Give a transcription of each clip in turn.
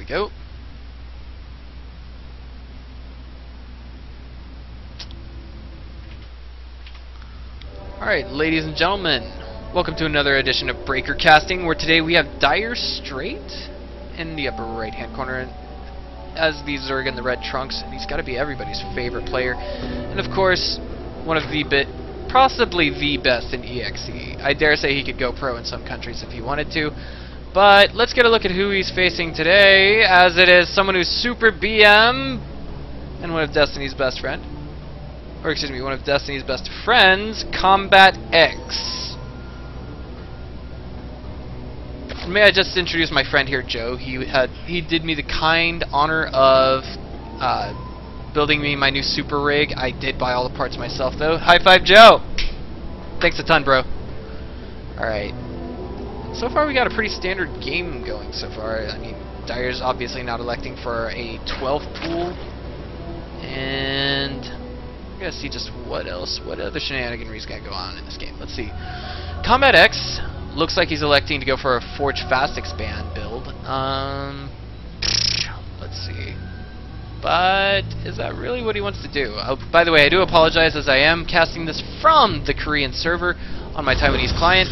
go. Alright, ladies and gentlemen, welcome to another edition of Breaker Casting, where today we have Direstrait in the upper right hand corner, and as the Zerg in the red trunks, and he's got to be everybody's favorite player, and of course, one of the possibly the best in EXE. I dare say he could go pro in some countries if he wanted to, but let's get a look at who he's facing today, as it is someone who's super BM, and one of Destiny's best friend. Or excuse me, one of Destiny's best friends, CombatEX. May I just introduce my friend here, Joe. He did me the kind honor of building me my new super rig. I did buy all the parts myself, though. High five, Joe! Thanks a ton, bro. Alright. So far, we got a pretty standard game going so far. I mean, Dire's obviously not electing for a 12th pool. And we're gonna see just what other shenaniganry's gonna go on in this game. Let's see. CombatEX looks like he's electing to go for a Forge Fast Expand build. Let's see. But is that really what he wants to do? Oh, by the way, I do apologize, as I am casting this from the Korean server on my Taiwanese client,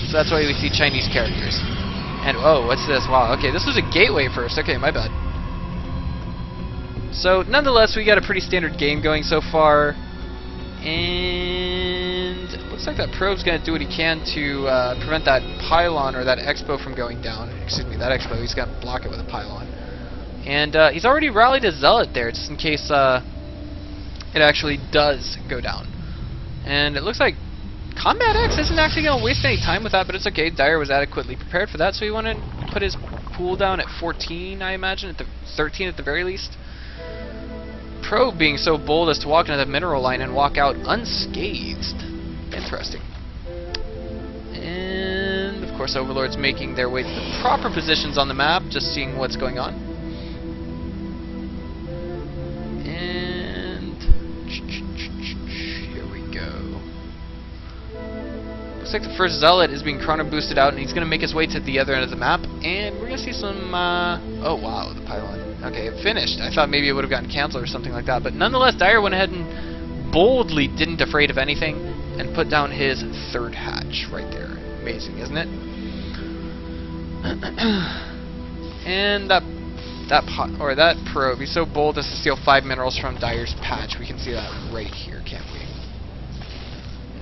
so that's why we see Chinese characters. And oh, what's this? Wow, okay, this was a gateway first. Okay, my bad. So, nonetheless, we got a pretty standard game going so far, and it looks like that probe's going to do what he can to prevent that pylon or that expo from going down. Excuse me, that expo, he's going to block it with a pylon. And he's already rallied a zealot there, just in case it actually does go down. And it looks like CombatEX isn't actually going to waste any time with that, but it's okay. Dire was adequately prepared for that, so he wanted to put his cooldown at 14, I imagine, at the 13 at the very least. Probe being so bold as to walk into the mineral line and walk out unscathed. Interesting. And of course, Overlord's making their way to the proper positions on the map, just seeing what's going on. And here we go. Looks like the first Zealot is being chrono boosted out, and he's going to make his way to the other end of the map. And we're going to see some. Oh wow, the pylon. Okay, it finished. I thought maybe it would have gotten canceled or something like that, but nonetheless, Dire went ahead and boldly didn't afraid of anything and put down his third hatch right there. Amazing, isn't it? And that probe, he's so bold as to steal 5 minerals from Dire's patch. We can see that right here, can't we?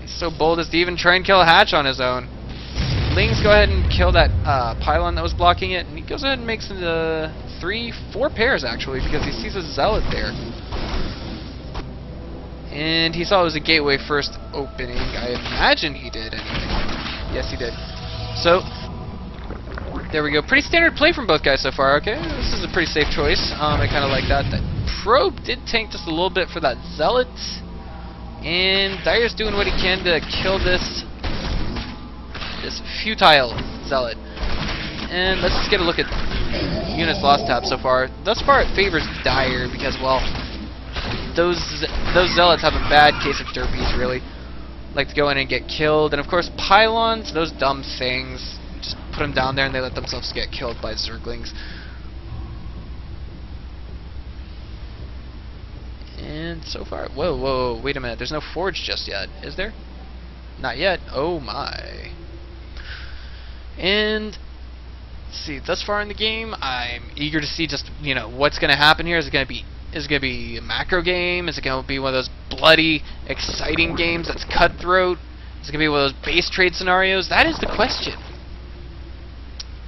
He's so bold as to even try and kill a hatch on his own. Lings go ahead and kill that pylon that was blocking it, and he goes ahead and makes the 4 pairs actually, because he sees a zealot there. And he saw it was a gateway first opening. I imagine he did anything. Yes, he did. So there we go. Pretty standard play from both guys so far. Okay, this is a pretty safe choice. I kind of like that. That probe did tank just a little bit for that zealot, and Dire's doing what he can to kill this futile zealot. And let's just get a look at units lost tab so far. Thus far it favors Dire because, well, those zealots have a bad case of derpies, really. Like to go in and get killed. And of course pylons, those dumb things, just put them down there and they let themselves get killed by zerglings. And so far, whoa, wait a minute, there's no forge just yet, is there? Not yet. Oh my. And let's see, thus far in the game, I'm eager to see just, you know, what's going to happen here. Is it going to be a macro game? Is it going to be one of those bloody, exciting games that's cutthroat? Is it going to be one of those base trade scenarios? That is the question.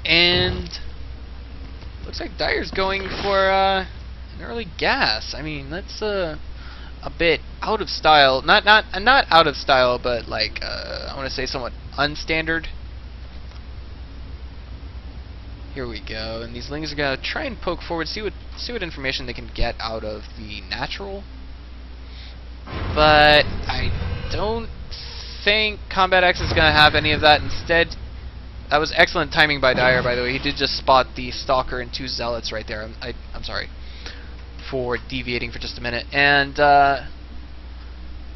And looks like Dire's going for an early gas. I mean, that's a bit out of style. Not out of style, but like I want to say somewhat unstandard. Here we go, and these Lings are gonna try and poke forward, see what information they can get out of the natural. But I don't think CombatEX is gonna have any of that. Instead, that was excellent timing by Dire, by the way. He did just spot the Stalker and 2 Zealots right there. I'm sorry for deviating for just a minute. And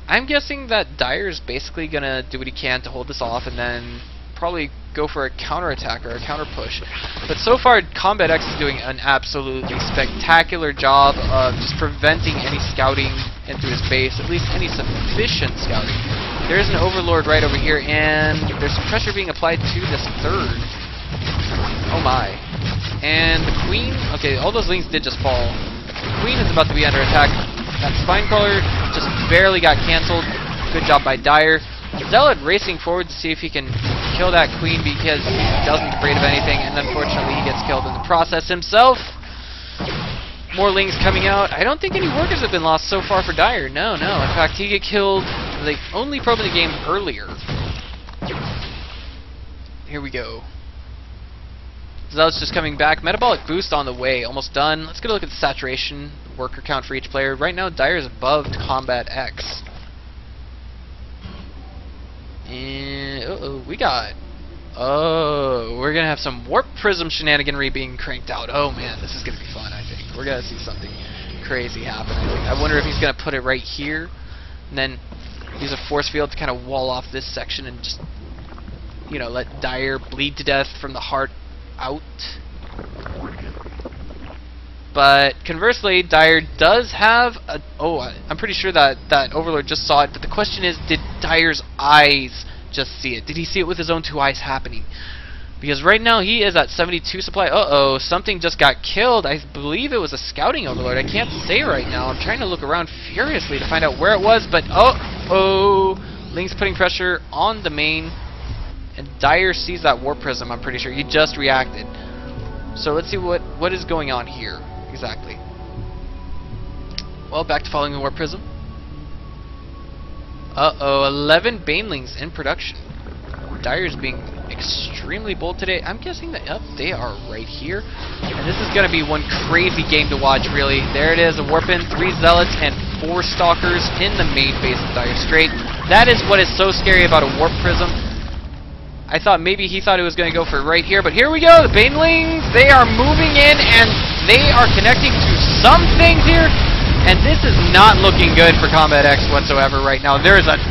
I'm guessing that Dire's basically gonna do what he can to hold this off, and then probably go for a counterattack or a counter push. But so far, CombatEX is doing an absolutely spectacular job of just preventing any scouting into his base, at least any sufficient scouting. There is an Overlord right over here, and there's some pressure being applied to this third. Oh my. And the Queen, okay, all those Lings did just fall. The Queen is about to be under attack. That Spinecrawler just barely got cancelled. Good job by Dire. Zealot racing forward to see if he can kill that Queen because he doesn't afraid of anything, and unfortunately he gets killed in the process himself. More Lings coming out. I don't think any workers have been lost so far for Dire. No, no. In fact, he get killed the only probe in the game earlier. Here we go. Zealot's just coming back. Metabolic boost on the way. Almost done. Let's get a look at the saturation worker count for each player. Right now, Dire is above CombatEX. And we got. Oh, we're gonna have some warp prism shenaniganry being cranked out. Oh man, this is gonna be fun. I think we're gonna see something crazy happen. I wonder if he's gonna put it right here, and then use a force field to kind of wall off this section and just, you know, let Dire bleed to death from the heart out. But conversely, Dire does have a... Oh, I'm pretty sure that Overlord just saw it, but the question is, did Dire's eyes just see it? Did he see it with his own two eyes happening? Because right now he is at 72 supply. Uh-oh, something just got killed. I believe it was a scouting Overlord. I can't say right now. I'm trying to look around furiously to find out where it was, but Ling's putting pressure on the main, and Dire sees that warp prism, I'm pretty sure. He just reacted. So let's see what is going on here. Exactly. Well, back to following the warp prism. Uh-oh, 11 Banelings in production. Dire's being extremely bold today. I'm guessing that, yep, they are right here. And this is going to be one crazy game to watch, really. There it is, a warp in, 3 Zealots and 4 Stalkers in the main base of Direstrait. That is what is so scary about a warp prism. I thought maybe he thought it was going to go for right here, but here we go. The Banelings, they are moving in, and they are connecting to some things here, and this is not looking good for CombatEX whatsoever right now. There is an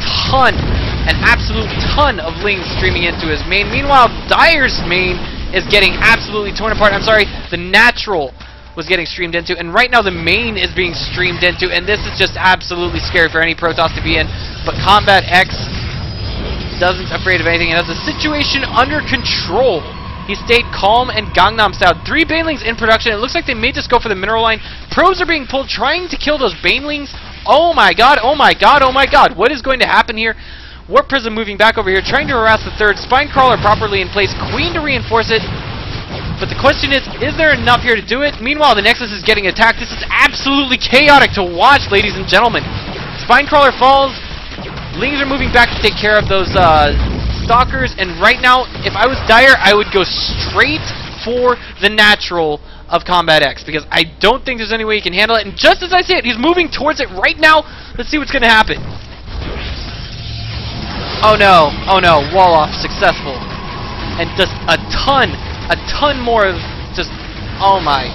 absolute ton of Lings streaming into his main. Meanwhile, Dire's main is getting absolutely torn apart. I'm sorry, the natural was getting streamed into, and right now the main is being streamed into, and this is just absolutely scary for any Protoss to be in. But CombatEX doesn't afraid of anything and has the situation under control. He stayed calm and Gangnam style. 3 Banelings in production. It looks like they may just go for the mineral line. Probes are being pulled, trying to kill those Banelings. Oh my god, oh my god, oh my god. What is going to happen here? Warp Prism moving back over here, trying to harass the third. Spinecrawler properly in place. Queen to reinforce it. But the question is there enough here to do it? Meanwhile, the Nexus is getting attacked. This is absolutely chaotic to watch, ladies and gentlemen. Spinecrawler falls. Lings are moving back to take care of those Stalkers, and right now, if I was Dire, I would go straight for the natural of CombatEX, because I don't think there's any way he can handle it, and just as I say it, he's moving towards it right now. Let's see what's going to happen. Oh no, wall off, successful. And just a ton more of just, oh my.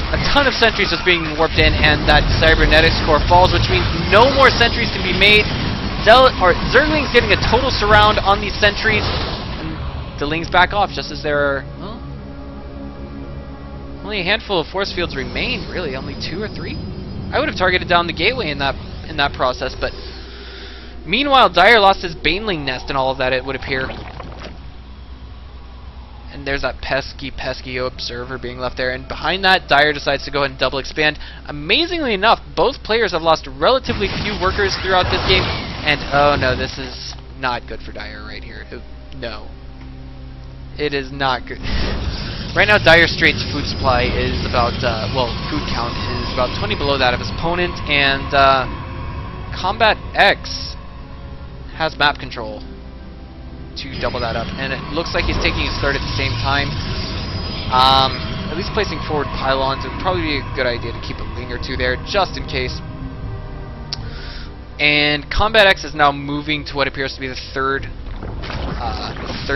A ton of sentries just being warped in, and that cybernetics core falls, which means no more sentries can be made. Zergling's getting a total surround on these sentries, and the Lings back off just as there are, well, only a handful of force fields remain, really, only 2 or 3. I would have targeted down the gateway in that process, but meanwhile, Dire lost his Baneling nest and all of that, it would appear. And there's that pesky observer being left there. And behind that, Dire decides to go ahead and double expand. Amazingly enough, both players have lost relatively few workers throughout this game. And oh no, this is not good for Dire right here. No. It is not good. Right now, Direstrait's food supply is about, well, food count is about 20 below that of his opponent. And CombatEX has map control to double that up, and it looks like he's taking his third at the same time. At least placing forward pylons would probably be a good idea to keep a Ling or 2 there, just in case. And CombatEX is now moving to what appears to be the third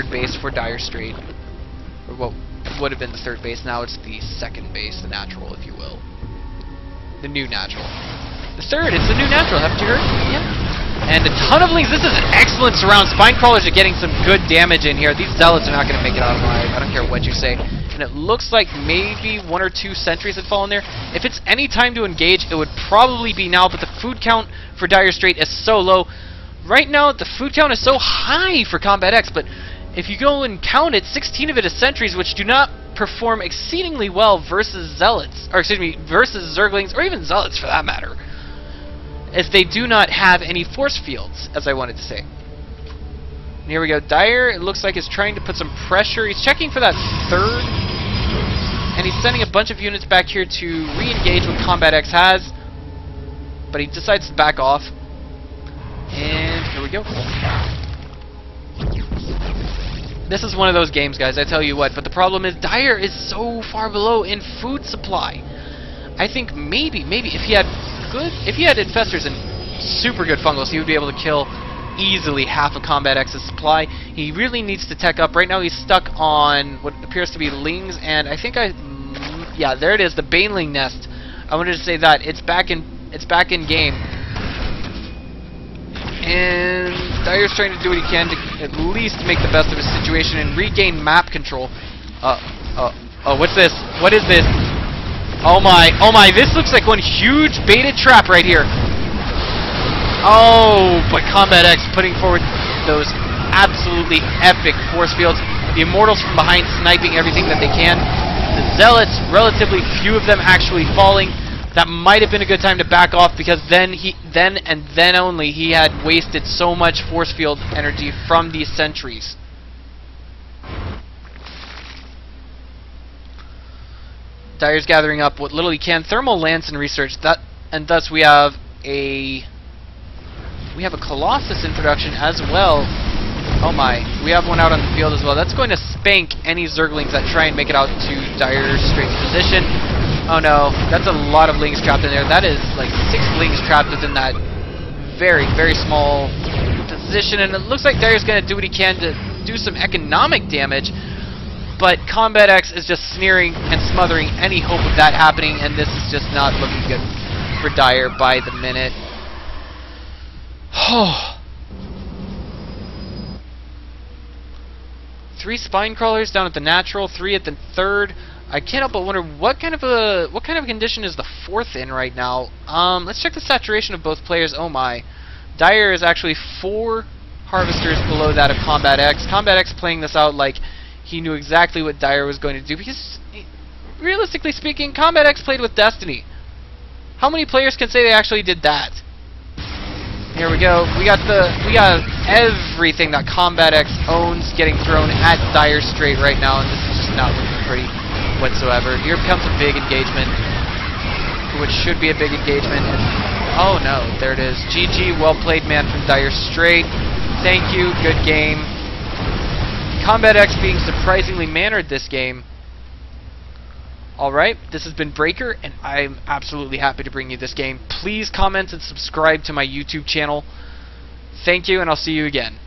base for Direstrait, or what would have been the third base. Now it's the second base, the natural, if you will, the new natural. The third, it's the new natural. Haven't you heard? Yeah. And a ton of Lings. This is an excellent surround. Spine Crawlers are getting some good damage in here. These Zealots are not going to make it out alive. I don't care what you say. And it looks like maybe 1 or 2 sentries had fallen there. If it's any time to engage, it would probably be now, but the food count for Direstrait is so low. Right now, the food count is so high for CombatEX, but if you go and count it, 16 of it is sentries, which do not perform exceedingly well versus Zealots, or excuse me, versus Zerglings, or even Zealots for that matter, as they do not have any force fields, as I wanted to say. And here we go. Dire, it looks like, is trying to put some pressure. He's checking for that third, and he's sending a bunch of units back here to re-engage what CombatEX has, but he decides to back off. And here we go. This is one of those games, guys, I tell you what, but the problem is Dire is so far below in food supply. I think maybe if he had infestors and super good fungals, he would be able to kill easily half of CombatEX's supply. He really needs to tech up. Right now he's stuck on what appears to be Lings, and I think yeah, there it is, the Baneling nest. I wanted to say that it's back in game. And Dire's trying to do what he can to at least make the best of his situation and regain map control. Oh, what's this? What is this? Oh my, this looks like one huge baited trap right here. Oh, but CombatEX putting forward those absolutely epic force fields. The Immortals from behind sniping everything that they can. The Zealots, relatively few of them actually falling. That might have been a good time to back off, because then only he had wasted so much force field energy from these sentries. Dire's gathering up what little he can. Thermal Lance and research that, and thus we have a Colossus in production as well. Oh my, we have one out on the field as well. That's going to spank any Zerglings that try and make it out to Direstrait's position. Oh no, that's a lot of Lings trapped in there. That is like 6 Lings trapped within that very, very small position. And it looks like Dire's going to do what he can to do some economic damage. But CombatEX is just sneering and smothering any hope of that happening. And this is just not looking good for Dire by the minute. Oh. 3 Spine Crawlers down at the natural, 3 at the third. I can't help but wonder what kind of a condition is the 4th in right now. Let's check the saturation of both players. Oh my, Dire is actually 4 harvesters below that of CombatEX. CombatEX playing this out like he knew exactly what Dire was going to do, because realistically speaking, CombatEX played with Destiny. How many players can say they actually did that? Here we go. We got everything that CombatEX owns getting thrown at Direstrait right now, and this is just not looking pretty whatsoever. Here comes a big engagement, which should be a big engagement. And oh no, there it is. GG, well played, man, from Direstrait. Thank you, good game. CombatEX being surprisingly mannered this game. Alright, this has been Breaker, and I'm absolutely happy to bring you this game. Please comment and subscribe to my YouTube channel. Thank you, and I'll see you again.